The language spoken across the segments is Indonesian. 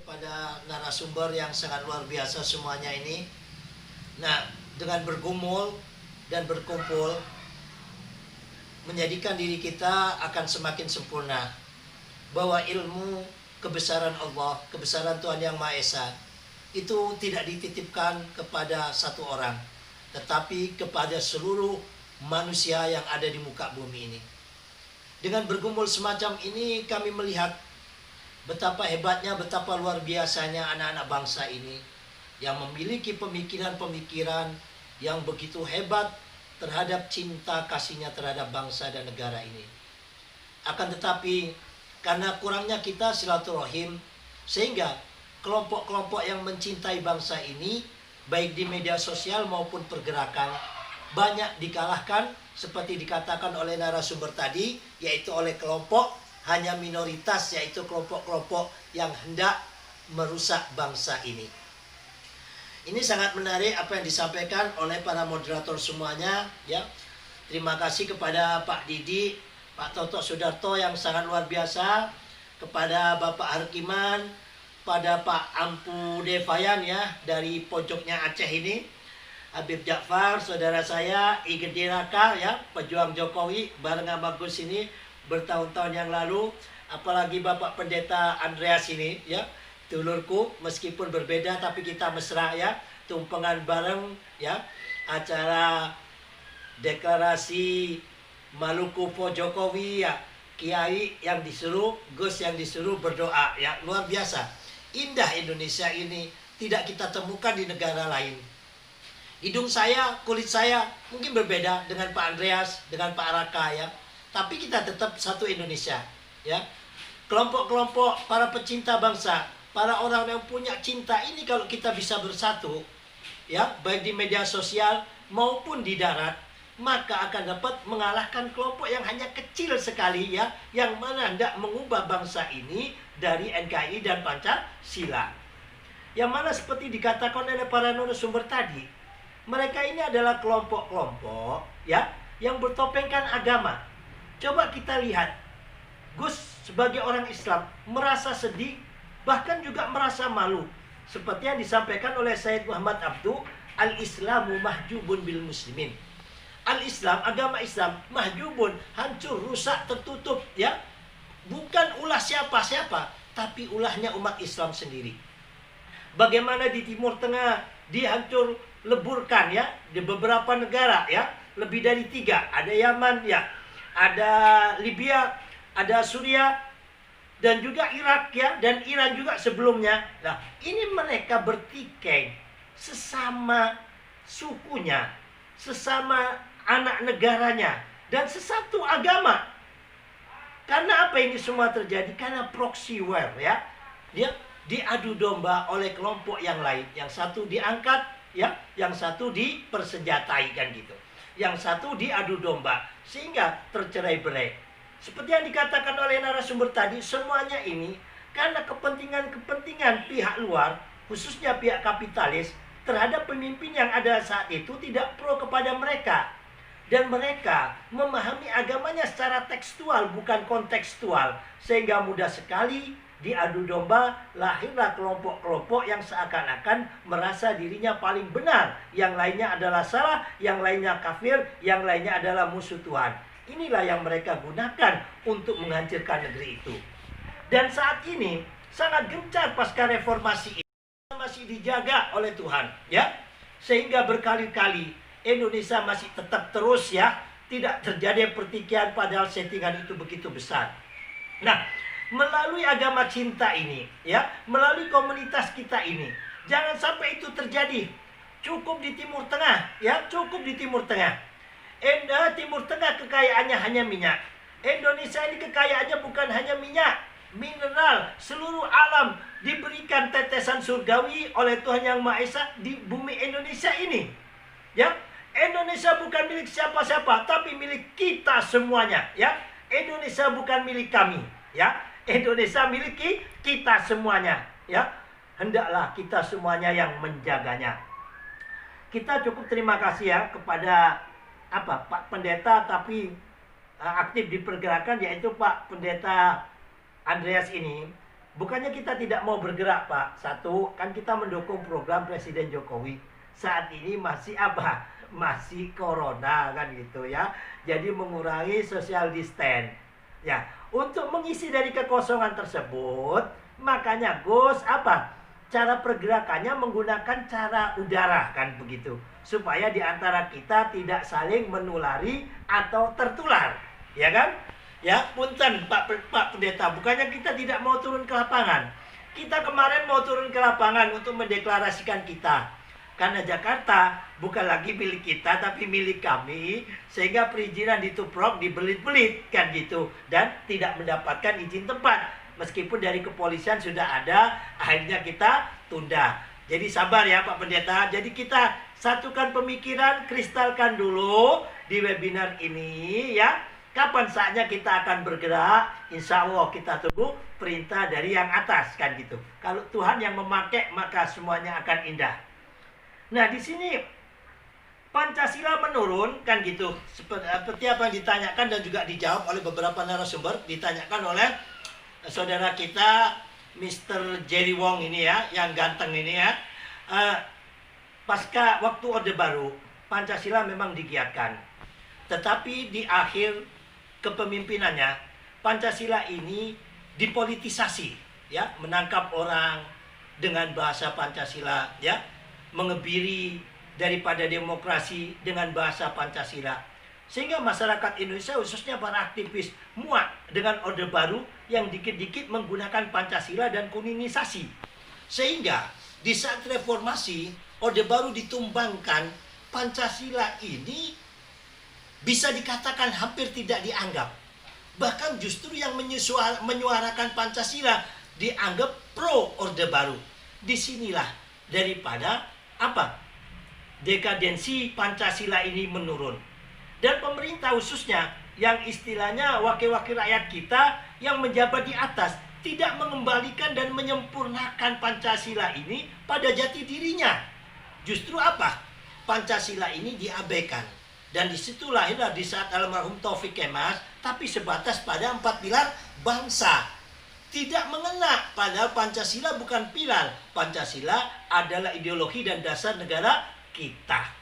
kepada narasumber yang sangat luar biasa semuanya ini. Nah, dengan bergumul dan berkumpul menjadikan diri kita akan semakin sempurna. Bahwa ilmu kebesaran Allah, kebesaran Tuhan Yang Maha Esa itu tidak dititipkan kepada satu orang, tetapi kepada seluruh manusia yang ada di muka bumi ini. Dengan bergumul semacam ini kami melihat betapa hebatnya, betapa luar biasanya anak-anak bangsa ini yang memiliki pemikiran-pemikiran yang begitu hebat terhadap cinta kasihnya terhadap bangsa dan negara ini. Akan tetapi karena kurangnya kita silaturahim, sehingga kelompok-kelompok yang mencintai bangsa ini baik di media sosial maupun pergerakan banyak dikalahkan seperti dikatakan oleh narasumber tadi, yaitu oleh kelompok hanya minoritas, yaitu kelompok-kelompok yang hendak merusak bangsa ini. Ini sangat menarik apa yang disampaikan oleh para moderator semuanya, ya. Terima kasih kepada Pak Didi, Pak Toto Sudarto yang sangat luar biasa, kepada Bapak Harkiman, pada Pak Ampu Devayan ya dari pojoknya Aceh ini, Habib Ja'far, saudara saya, Igede Raka ya, pejuang Jokowi bareng sama Gus ini bertahun-tahun yang lalu, apalagi Bapak Pendeta Andreas ini ya, dulurku, meskipun berbeda tapi kita mesra ya, tumpengan bareng ya, acara deklarasi Maluku Po Jokowi ya, Kiai yang disuruh, Gus yang disuruh berdoa ya, luar biasa. Indah Indonesia ini tidak kita temukan di negara lain. Hidung saya, kulit saya mungkin berbeda dengan Pak Andreas, dengan Pak Raka ya, tapi kita tetap satu Indonesia ya. Kelompok-kelompok para pecinta bangsa, para orang yang punya cinta ini, kalau kita bisa bersatu ya, baik di media sosial maupun di darat, maka akan dapat mengalahkan kelompok yang hanya kecil sekali ya, yang mana hendak mengubah bangsa ini dari NKRI dan Pancasila. Yang mana seperti dikatakan oleh para narasumber tadi, mereka ini adalah kelompok-kelompok ya yang bertopengkan agama. Coba kita lihat, Gus sebagai orang Islam merasa sedih, bahkan juga merasa malu, seperti yang disampaikan oleh Sayyid Muhammad Abdu, al-Islamu mahjubun bil muslimin. Al-Islam, agama Islam, mahjubun, hancur, rusak, tertutup ya, bukan ulah siapa-siapa, tapi ulahnya umat Islam sendiri. Bagaimana di Timur Tengah dihancur leburkan ya, di beberapa negara ya, lebih dari 3, ada Yaman ya, ada Libya, ada Suriah, dan juga Irak ya, dan Iran juga sebelumnya. Nah, ini mereka bertikai sesama sukunya, sesama anak negaranya, dan sesatu agama. Karena apa ini semua terjadi? Karena proxy war ya, dia diadu domba oleh kelompok yang lain. Yang satu diangkat ya, yang satu dipersenjatai kan gitu, yang satu diadu domba sehingga tercerai-berai. Seperti yang dikatakan oleh narasumber tadi, semuanya ini karena kepentingan-kepentingan pihak luar, khususnya pihak kapitalis, terhadap pemimpin yang ada saat itu tidak pro kepada mereka. Dan mereka memahami agamanya secara tekstual, bukan kontekstual. Sehingga mudah sekali diadu domba, lahirlah kelompok-kelompok yang seakan-akan merasa dirinya paling benar. Yang lainnya adalah salah, yang lainnya kafir, yang lainnya adalah musuh Tuhan. Inilah yang mereka gunakan untuk menghancurkan negeri itu. Dan saat ini sangat gencar pasca reformasi ini masih dijaga oleh Tuhan ya, sehingga berkali-kali Indonesia masih tetap terus ya, tidak terjadi pertikaian padahal settingan itu begitu besar. Nah, melalui agama cinta ini ya, melalui komunitas kita ini, jangan sampai itu terjadi. Cukup di Timur Tengah ya, cukup di Timur Tengah. Timur Tengah kekayaannya hanya minyak. Indonesia ini kekayaannya bukan hanya minyak, mineral. Seluruh alam diberikan tetesan surgawi oleh Tuhan Yang Maha Esa di bumi Indonesia ini ya. Indonesia bukan milik siapa-siapa, tapi milik kita semuanya ya. Indonesia bukan milik kami ya, Indonesia miliki kita semuanya ya. Hendaklah kita semuanya yang menjaganya. Kita cukup terima kasih ya kepada Pak Pendeta tapi aktif di pergerakan, yaitu Pak Pendeta Andreas ini, Bukannya kita tidak mau bergerak, Pak. Satu, kan kita mendukung program Presiden Jokowi. Saat ini masih apa? Masih corona kan gitu ya. Jadi mengurangi social distance. Ya, untuk mengisi dari kekosongan tersebut, makanya Gus apa? Cara pergerakannya menggunakan cara udara kan begitu. Supaya di antara kita tidak saling menulari atau tertular. Ya kan? Ya, punten Pak Pendeta, bukannya kita tidak mau turun ke lapangan. Kita kemarin mau turun ke lapangan untuk mendeklarasikan kita. Karena Jakarta bukan lagi milik kita tapi milik kami, sehingga perizinan di Tuprok dibelit-belit kan gitu dan tidak mendapatkan izin tempat. Meskipun dari kepolisian sudah ada, akhirnya kita tunda. Jadi sabar ya Pak Pendeta. Jadi kita satukan pemikiran, kristalkan dulu di webinar ini ya. Kapan saatnya kita akan bergerak? Insya Allah kita tunggu perintah dari yang atas kan gitu. Kalau Tuhan yang memakai maka semuanya akan indah. Nah di sini Pancasila menurun kan gitu. Seperti apa yang ditanyakan dan juga dijawab oleh beberapa narasumber. Ditanyakan oleh saudara kita Mr. Jerry Wong ini ya, yang ganteng ini ya. Pasca waktu Orde Baru, Pancasila memang digiatkan. Tetapi di akhir kepemimpinannya, Pancasila ini dipolitisasi, ya, menangkap orang dengan bahasa Pancasila, ya, mengebiri daripada demokrasi dengan bahasa Pancasila. Sehingga masyarakat Indonesia khususnya para aktivis muak dengan Orde Baru yang dikit-dikit menggunakan Pancasila dan kanonisasi. Sehingga di saat reformasi Orde Baru ditumbangkan, Pancasila ini bisa dikatakan hampir tidak dianggap. Bahkan justru yang menyuarakan Pancasila dianggap pro Orde Baru. Disinilah daripada apa? Dekadensi Pancasila ini menurun. Dan pemerintah khususnya yang istilahnya wakil-wakil rakyat kita yang menjabat di atas tidak mengembalikan dan menyempurnakan Pancasila ini pada jati dirinya. Justru apa? Pancasila ini diabaikan. Dan disitu lahirlah di saat almarhum Taufik Kemas, tapi sebatas pada 4 pilar bangsa. Tidak mengena, padahal Pancasila bukan pilar. Pancasila adalah ideologi dan dasar negara kita.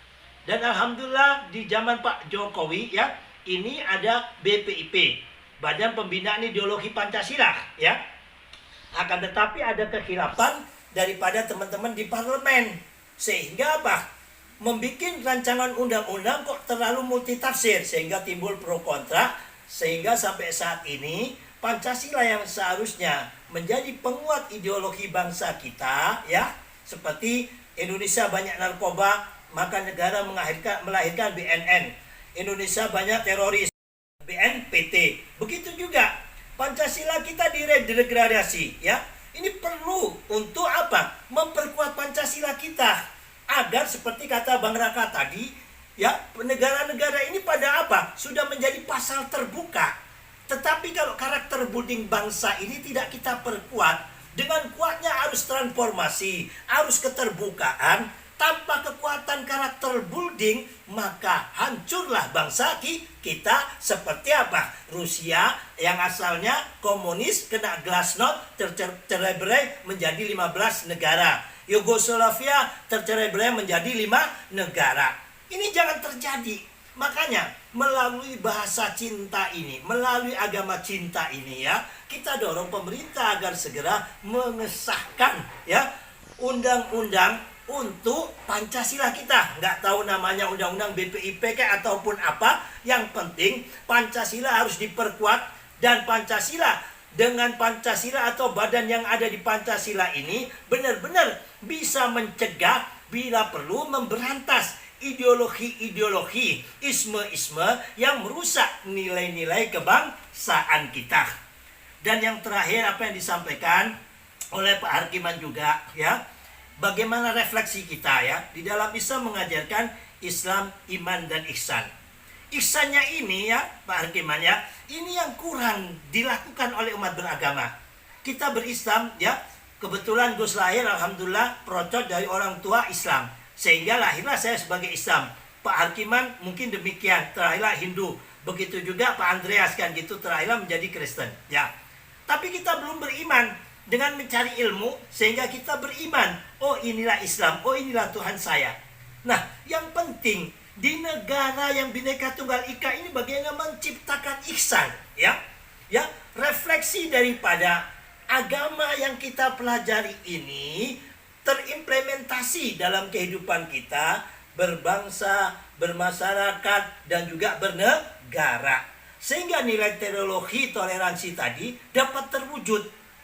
Dan alhamdulillah di zaman Pak Jokowi ya, ini ada BPIP, Badan Pembinaan Ideologi Pancasila ya. Akan tetapi ada kekhilafan daripada teman-teman di parlemen. Sehingga apa? Membikin rancangan undang-undang kok terlalu multitafsir sehingga timbul pro kontra, sehingga sampai saat ini Pancasila yang seharusnya menjadi penguat ideologi bangsa kita ya, seperti Indonesia banyak narkoba maka negara melahirkan BNN, Indonesia banyak teroris, BNPT. Begitu juga Pancasila kita degradasi ya. Ini perlu untuk apa? Memperkuat Pancasila kita agar seperti kata Bang Raka tadi ya, negara-negara ini pada apa? Sudah menjadi pasal terbuka. Tetapi kalau karakter building bangsa ini tidak kita perkuat, dengan kuatnya arus transformasi, arus keterbukaan, tanpa kekuatan karakter building, maka hancurlah bangsa kita. Seperti apa? Rusia yang asalnya komunis kena glasnost, tercerai-berai menjadi 15 negara. Yugoslavia tercerai-berai menjadi 5 negara. Ini jangan terjadi. Makanya melalui bahasa cinta ini, melalui agama cinta ini ya, kita dorong pemerintah agar segera mengesahkan ya undang-undang untuk Pancasila kita. Nggak tahu namanya undang-undang BPIP ataupun apa. Yang penting Pancasila harus diperkuat, dan Pancasila dengan Pancasila atau badan yang ada di Pancasila ini benar-benar bisa mencegah, bila perlu memberantas ideologi-ideologi, isme-isme yang merusak nilai-nilai kebangsaan kita. Dan yang terakhir apa yang disampaikan oleh Pak Harkiman juga ya, bagaimana refleksi kita ya. Di dalam Islam mengajarkan Islam, iman, dan ihsan. Ihsannya ini ya Pak Harkiman ya, ini yang kurang dilakukan oleh umat beragama. Kita berislam ya, kebetulan Gus lahir alhamdulillah procot dari orang tua Islam, sehingga lahirlah saya sebagai Islam. Pak Harkiman mungkin demikian, terlahirlah Hindu. Begitu juga Pak Andreas kan gitu, terlahirlah menjadi Kristen ya. Tapi kita belum beriman. dengan mencari ilmu sehingga kita beriman. Oh inilah Islam, oh inilah Tuhan saya. Nah yang penting di negara yang Bhinneka Tunggal Ika ini bagaimana menciptakan ihsan, ya, refleksi daripada agama yang kita pelajari ini terimplementasi dalam kehidupan kita berbangsa, bermasyarakat, dan juga bernegara. Sehingga nilai teologi toleransi tadi dapat terwujud.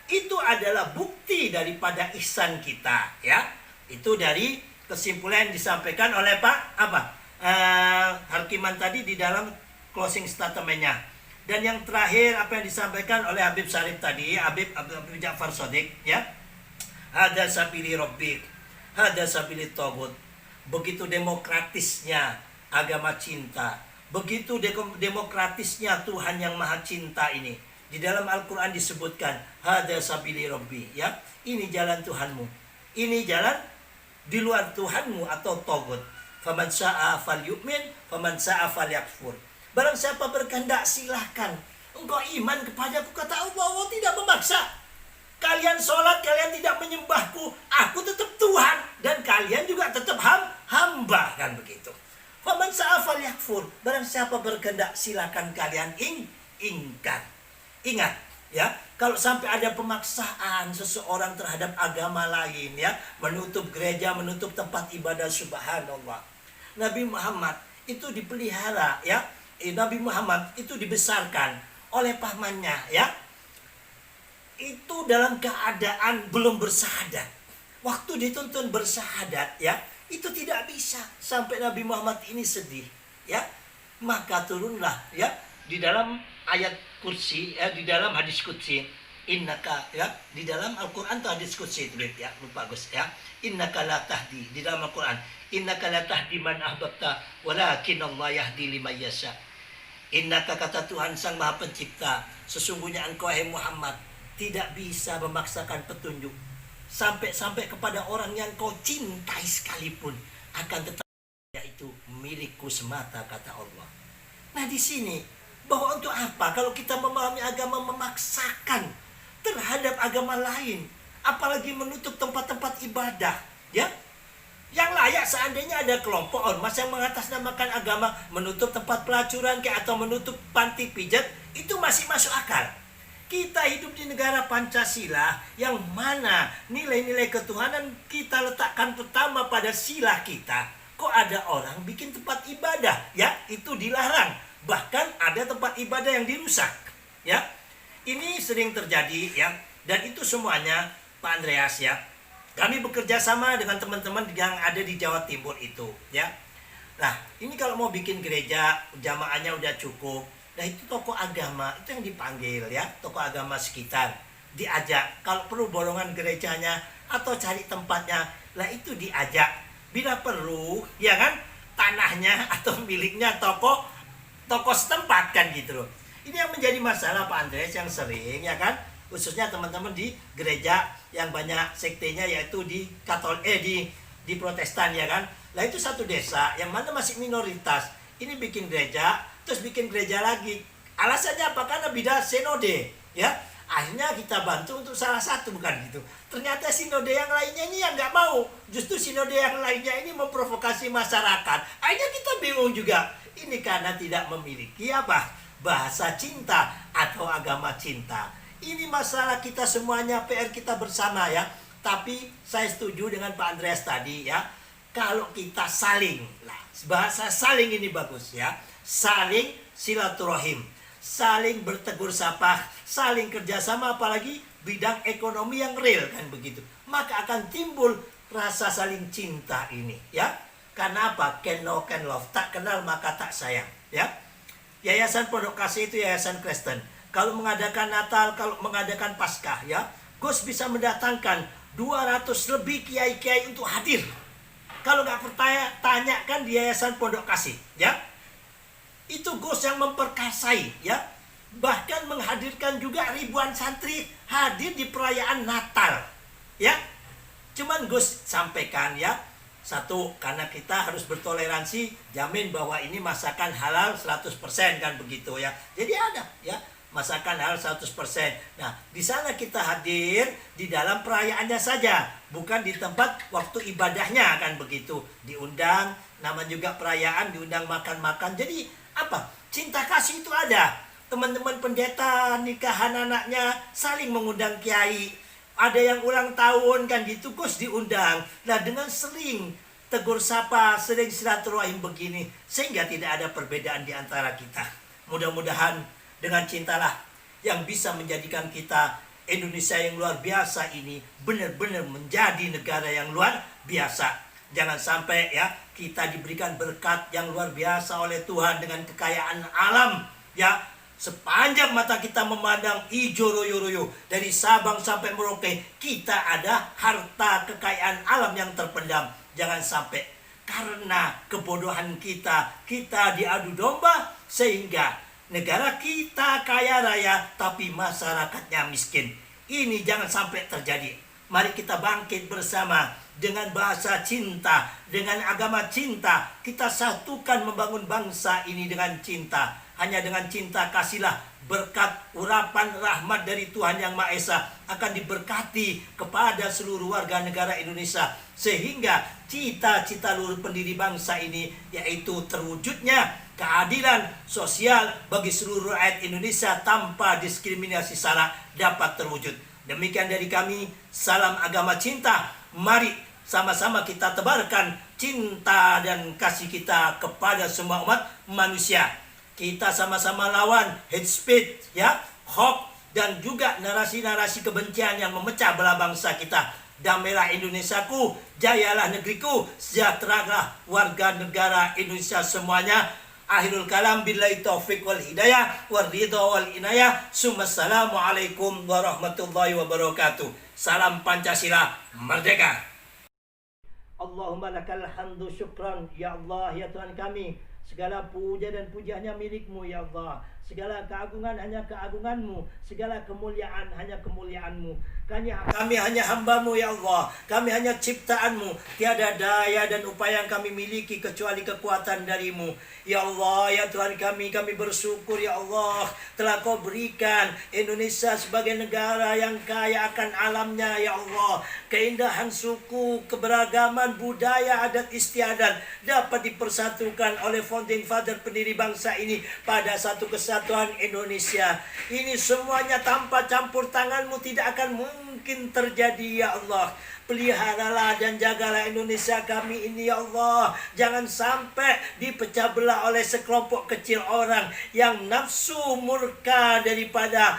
Itu adalah bukti daripada ihsan kita, ya. Itu dari kesimpulan yang disampaikan oleh Pak Harkiman tadi di dalam closing statementnya. Dan yang terakhir apa yang disampaikan oleh Habib Syarif tadi, Habib Ja'far Shadiq, ya. Hada sabili rabbik, hada sabili tagut. Begitu demokratisnya agama cinta, begitu demokratisnya Tuhan yang Maha Cinta ini. Di dalam Al-Quran disebutkan hada sabili rabbi, ya. Ini jalan Tuhanmu. Ini jalan di luar Tuhanmu atau tagut. Faman syaa falyu'min, faman syaa falyakfur. Barang siapa berkehendak silahkan. Engkau iman kepadaku, kata Allah, Allah tidak memaksa. Kalian sholat, kalian tidak menyembahku, aku tetap Tuhan, dan kalian juga tetap hamba, kan begitu. Faman syaa falyakfur. Barang siapa berkehendak silakan kalian ingkar. Ingat, ya, kalau sampai ada pemaksaan seseorang terhadap agama lain, ya, menutup gereja, menutup tempat ibadah, subhanallah. Nabi Muhammad itu dipelihara, ya. Nabi Muhammad itu dibesarkan oleh pamannya, ya. Itu dalam keadaan belum bersyahadat. Waktu dituntun bersyahadat, ya, itu tidak bisa sampai Nabi Muhammad ini sedih, ya. Maka turunlah, ya, di dalam ayat kursi, ya, di dalam hadis kursi, innaka, ya, di dalam Al-Quran itu hadis kursi itu, ya, lupa Gus, ya. Innaka la tahdi, di dalam Al-Quran, innaka la tahdi man ahbabta walakin Allah yahdi liman yasha. Innaka, kata Tuhan Sang Maha Pencipta, sesungguhnya engkau hai Muhammad tidak bisa memaksakan petunjuk sampai kepada orang yang kau cintai sekalipun, akan tetapi yaitu milikku semata, kata Allah. Nah di sini bahwa untuk apa kalau kita memahami agama memaksakan terhadap agama lain, apalagi menutup tempat-tempat ibadah, ya, yang layak. Seandainya ada kelompok ormas yang mengatasnamakan agama, menutup tempat pelacuran atau menutup panti pijat, itu masih masuk akal. Kita hidup di negara Pancasila yang mana nilai-nilai ketuhanan kita letakkan pertama pada sila kita. Kok ada orang bikin tempat ibadah, ya, itu dilarang. Bahkan ada tempat ibadah yang dirusak, ya. Ini sering terjadi, ya, dan itu semuanya Pak Andreas, ya. Kami bekerja sama dengan teman-teman yang ada di Jawa Timur itu, ya. Nah, ini kalau mau bikin gereja, jamaahnya udah cukup. Nah, itu tokoh agama itu yang dipanggil, ya, tokoh agama sekitar diajak. Kalau perlu bolongan gerejanya atau cari tempatnya, lah itu diajak. Bila perlu, ya kan, tanahnya atau miliknya tokoh setempat, kan gitu loh. Ini yang menjadi masalah Pak Andreas yang sering, ya kan, khususnya teman-teman di gereja yang banyak sektenya, yaitu di di Protestan, ya kan. Lah itu satu desa yang mana masih minoritas, ini bikin gereja, terus bikin gereja lagi. Alasannya apa? Karena beda sinode, ya. Akhirnya kita bantu untuk salah satu, bukan gitu. Ternyata sinode yang lainnya ini yang nggak mau. Justru sinode yang lainnya ini memprovokasi masyarakat. Akhirnya kita bingung juga. Ini karena tidak memiliki apa? Bahasa cinta atau agama cinta. Ini masalah kita semuanya, PR kita bersama, ya. Tapi saya setuju dengan Pak Andreas tadi, ya. Kalau kita saling, lah, bahasa saling ini bagus, ya. Saling silaturahim, saling bertegur sapa, saling kerjasama, apalagi bidang ekonomi yang real, kan begitu. Maka akan timbul rasa saling cinta ini, ya. Karena apa? Can know, can love. Tak kenal maka tak sayang, ya. Yayasan Pondok Kasih itu yayasan Kristen. Kalau mengadakan Natal, kalau mengadakan Paskah, ya, Gus bisa mendatangkan 200 lebih kiai-kiai untuk hadir. Kalau nggak percaya, tanyakan di Yayasan Pondok Kasih, ya. Itu Gus yang memperkasai, ya. Bahkan menghadirkan juga ribuan santri hadir di perayaan Natal, ya. Cuman Gus sampaikan, ya, satu, karena kita harus bertoleransi, jamin bahwa ini masakan halal 100%, kan begitu, ya. Jadi ada, ya, masakan halal 100%. Nah, di sana kita hadir di dalam perayaannya saja, bukan di tempat waktu ibadahnya, kan begitu. Diundang, nama juga perayaan, diundang makan-makan. Jadi apa? Cinta kasih itu ada. Teman-teman pendeta nikahan anaknya saling mengundang kiai. Ada yang ulang tahun kan gitu, Gus diundang. Nah, dengan sering tegur sapa, sering silaturahim begini, sehingga tidak ada perbedaan di antara kita. Mudah-mudahan dengan cintalah yang bisa menjadikan kita Indonesia yang luar biasa ini benar-benar menjadi negara yang luar biasa. Jangan sampai ya kita diberikan berkat yang luar biasa oleh Tuhan dengan kekayaan alam ya. Sepanjang mata kita memandang hijau royo-royo dari Sabang sampai Merauke, kita ada harta kekayaan alam yang terpendam. Jangan sampai karena kebodohan kita diadu domba sehingga negara kita kaya raya tapi masyarakatnya miskin. Ini jangan sampai terjadi. Mari kita bangkit bersama dengan bahasa cinta, dengan agama cinta. Kita satukan membangun bangsa ini dengan cinta. Hanya dengan cinta kasihlah berkat urapan rahmat dari Tuhan Yang Maha Esa akan diberkati kepada seluruh warga negara Indonesia. Sehingga cita-cita luhur pendiri bangsa ini yaitu terwujudnya keadilan sosial bagi seluruh rakyat Indonesia tanpa diskriminasi sara dapat terwujud. Demikian dari kami, salam agama cinta. Mari sama-sama kita tebarkan cinta dan kasih kita kepada semua umat manusia. Kita sama-sama lawan hate speech, ya, hoax, dan juga narasi-narasi kebencian yang memecah belah bangsa kita. Damailah Indonesiaku, jayalah negeriku, sejahteralah warga negara Indonesia semuanya. Akhirul kalam billahi taufiq wal hidayah wal ridha wal inayah. Assalamualaikum warahmatullahi wabarakatuh. Salam Pancasila merdeka. Allahumma lakal hamdu syukran ya Allah ya Tuhan kami. Segala puja dan pujiannya milik-Mu ya Allah. Segala keagungan hanya keagungan-Mu, segala kemuliaan hanya kemuliaan-Mu. Kami hanya hamba-Mu ya Allah. Kami hanya ciptaan-Mu. Tiada daya dan upaya yang kami miliki kecuali kekuatan dari-Mu. Ya Allah, ya Tuhan kami bersyukur ya Allah telah Kau berikan Indonesia sebagai negara yang kaya akan alamnya ya Allah. Keindahan suku, keberagaman budaya, adat istiadat dapat dipersatukan oleh founding father pendiri bangsa ini pada satu kesatuan Indonesia. Ini semuanya tanpa campur tangan-Mu tidak akan mungkin terjadi ya Allah. Peliharalah dan jagalah Indonesia kami ini ya Allah. Jangan sampai dipecah belah oleh sekelompok kecil orang yang nafsu murka daripada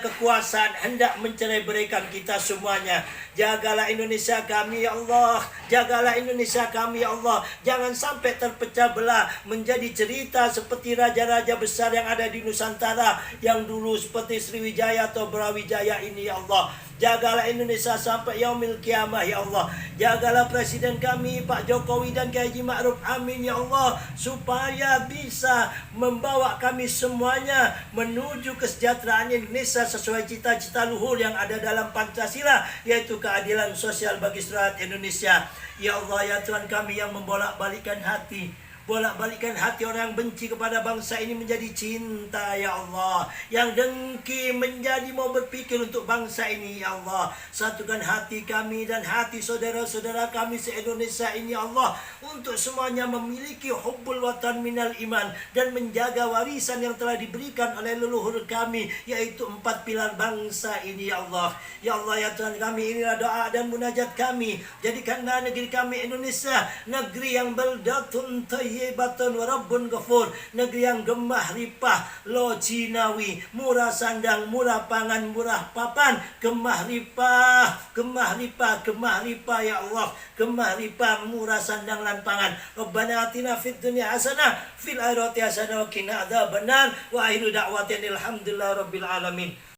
kekuasaan hendak mencerai-beraikan kita semuanya. Jagalah Indonesia kami ya Allah. Jagalah Indonesia kami ya Allah. Jangan sampai terpecah belah menjadi cerita seperti raja-raja besar yang ada di Nusantara yang dulu seperti Sriwijaya atau Brawijaya ini ya Allah. Jagalah Indonesia sampai yaumil kiamah ya Allah. Jagalah Presiden kami Pak Jokowi dan Kiai Haji Ma'ruf amin ya Allah, supaya bisa membawa kami semuanya menuju kesejahteraan Indonesia sesuai cita-cita luhur yang ada dalam Pancasila, yaitu keadilan sosial bagi seluruh rakyat Indonesia. Ya Allah ya Tuhan kami yang membolak-balikkan hati orang yang benci kepada bangsa ini menjadi cinta ya Allah. Yang dengki menjadi mau berpikir untuk bangsa ini ya Allah. Satukan hati kami dan hati saudara-saudara kami se-Indonesia ini ya Allah, untuk semuanya memiliki hubbul watan minal iman dan menjaga warisan yang telah diberikan oleh leluhur kami, yaitu 4 pilar bangsa ini ya Allah. Ya Allah ya Tuhan kami, inilah doa dan munajat kami. Jadikanlah negeri kami Indonesia negeri yang baldatun thayyibatun wa rabbun ghafur, negeri yang gemah ripah, lojinawi, murah sandang, murah pangan, murah papan, gemah ripah ya Allah, gemah ripah, murah sandang lan pangan. Rabbana atina fid dunya hasanah fil akhirati hasanah wa qina adzabannar. Wa akhiru da'watina alhamdulillahi rabbil alamin.